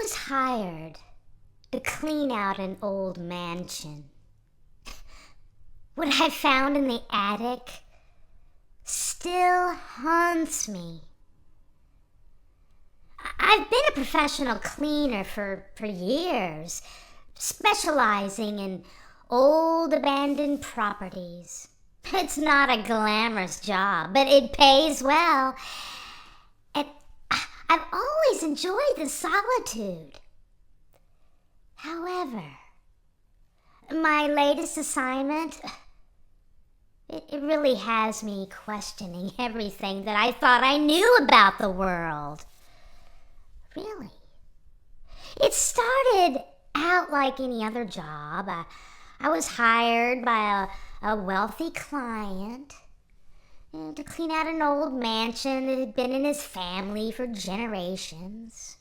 was hired to clean out an old mansion. What I found in the attic still haunts me. I've been a professional cleaner for years, specializing in old abandoned properties. It's not a glamorous job, but it pays well. And I've always enjoyed the solitude. However, my latest assignment, it really has me questioning everything that I thought I knew about the world. Really. It started out like any other job. I was hired by a wealthy client to clean out an old mansion that had been in his family for generations.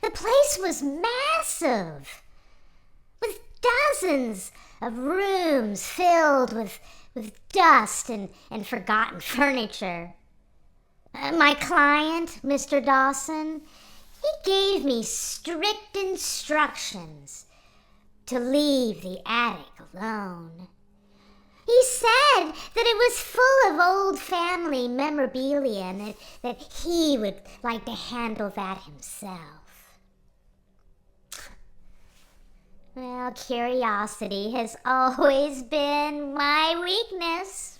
The place was massive, with dozens of rooms filled with dust and forgotten furniture. My client, Mr. Dawson, he gave me strict instructions to leave the attic alone. He said that it was full of old family memorabilia and that he would like to handle that himself. Well, curiosity has always been my weakness.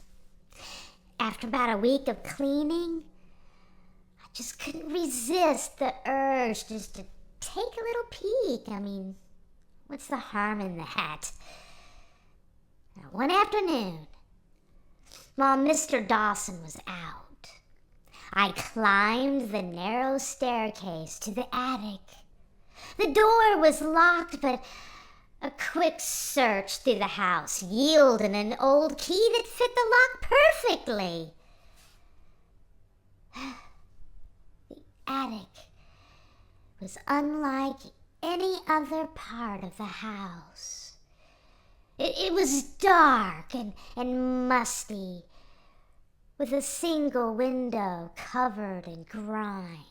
After about a week of cleaning, I just couldn't resist the urge just to take a little peek. I mean, what's the harm in that? Now, one afternoon, while Mr. Dawson was out, I climbed the narrow staircase to the attic. The door was locked, but a quick search through the house yielded an old key that fit the lock perfectly. The attic was unlike any other part of the house. It was dark and musty, with a single window covered in grime.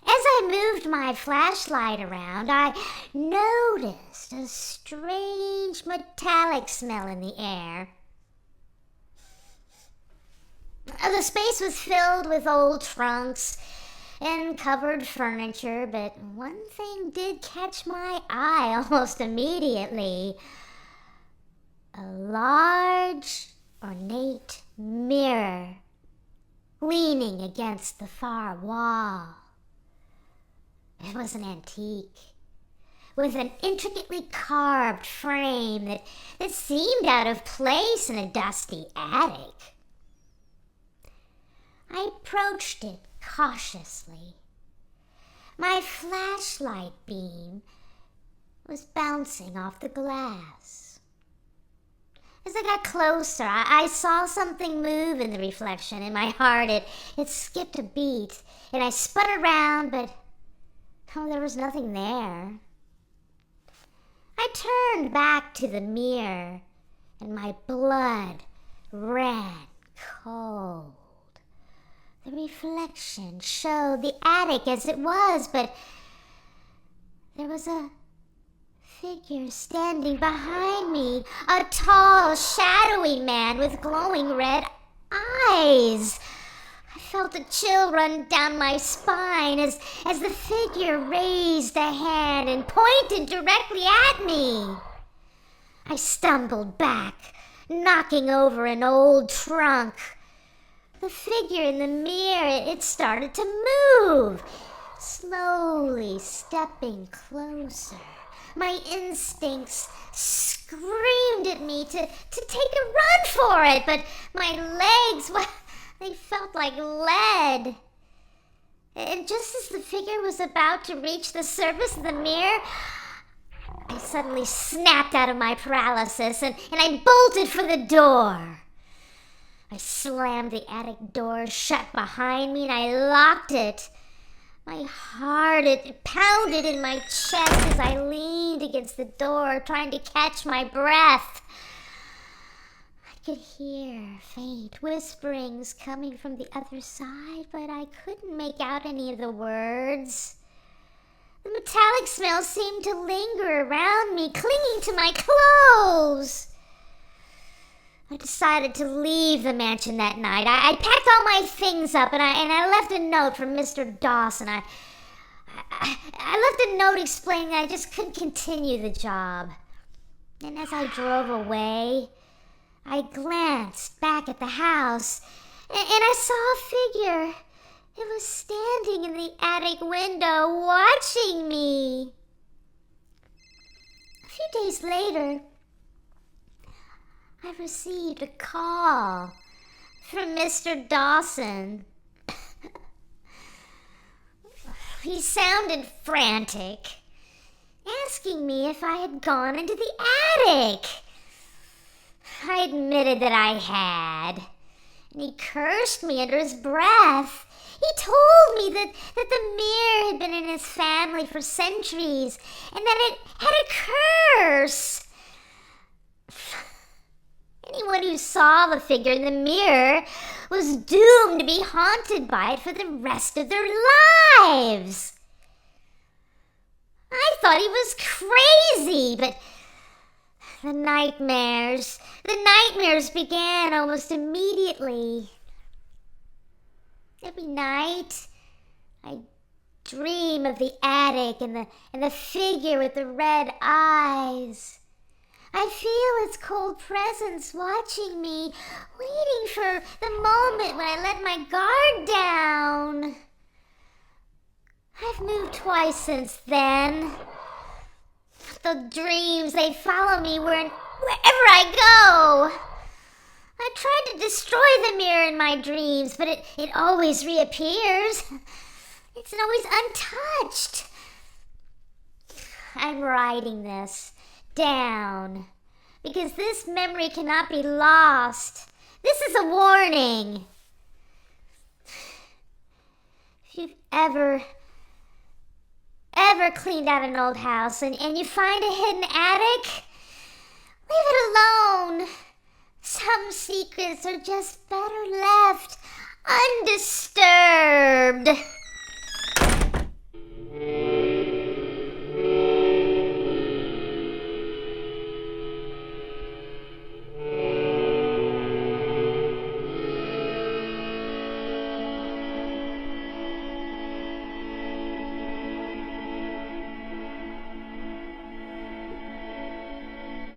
As I moved my flashlight around, I noticed a strange metallic smell in the air. The space was filled with old trunks and covered furniture, but one thing did catch my eye almost immediately. A large, ornate mirror leaning against the far wall. It was an antique, with an intricately carved frame that seemed out of place in a dusty attic. I approached it cautiously. My flashlight beam was bouncing off the glass. As I got closer, I saw something move in the reflection. In my heart, it skipped a beat, and I spun around, but there was nothing there. I turned back to the mirror, and my blood ran cold. The reflection showed the attic as it was, but there was a figure standing behind me, a tall, shadowy man with glowing red eyes. I felt a chill run down my spine as the figure raised a hand and pointed directly at me. I stumbled back, knocking over an old trunk. The figure in the mirror, it started to move, slowly stepping closer. My instincts screamed at me to take a run for it, but my legs, well, they felt like lead. And just as the figure was about to reach the surface of the mirror, I suddenly snapped out of my paralysis and I bolted for the door. I slammed the attic door shut behind me and I locked it. My heart, it pounded in my chest as I leaned against the door, trying to catch my breath. I could hear faint whisperings coming from the other side, but I couldn't make out any of the words. The metallic smell seemed to linger around me, clinging to my clothes. I decided to leave the mansion that night. I packed all my things up and I left a note from Mr. Dawson. I left a note explaining I just couldn't continue the job. And as I drove away, I glanced back at the house and I saw a figure. It was standing in the attic window, watching me. A few days later, I received a call from Mr. Dawson. He sounded frantic, asking me if I had gone into the attic. I admitted that I had, and he cursed me under his breath. He told me that the mirror had been in his family for centuries and that it had a curse. Anyone who saw the figure in the mirror was doomed to be haunted by it for the rest of their lives. I thought he was crazy, but the nightmares began almost immediately. Every night, I dream of the attic and the figure with the red eyes. I feel its cold presence watching me, waiting for the moment when I let my guard down. I've moved twice since then. The dreams, they follow me wherever I go. I tried to destroy the mirror in my dreams, but it always reappears. It's always untouched. I'm writing this down because this memory cannot be lost. This is a warning. If you've ever cleaned out an old house and you find a hidden attic, leave it alone. Some secrets are just better left undisturbed.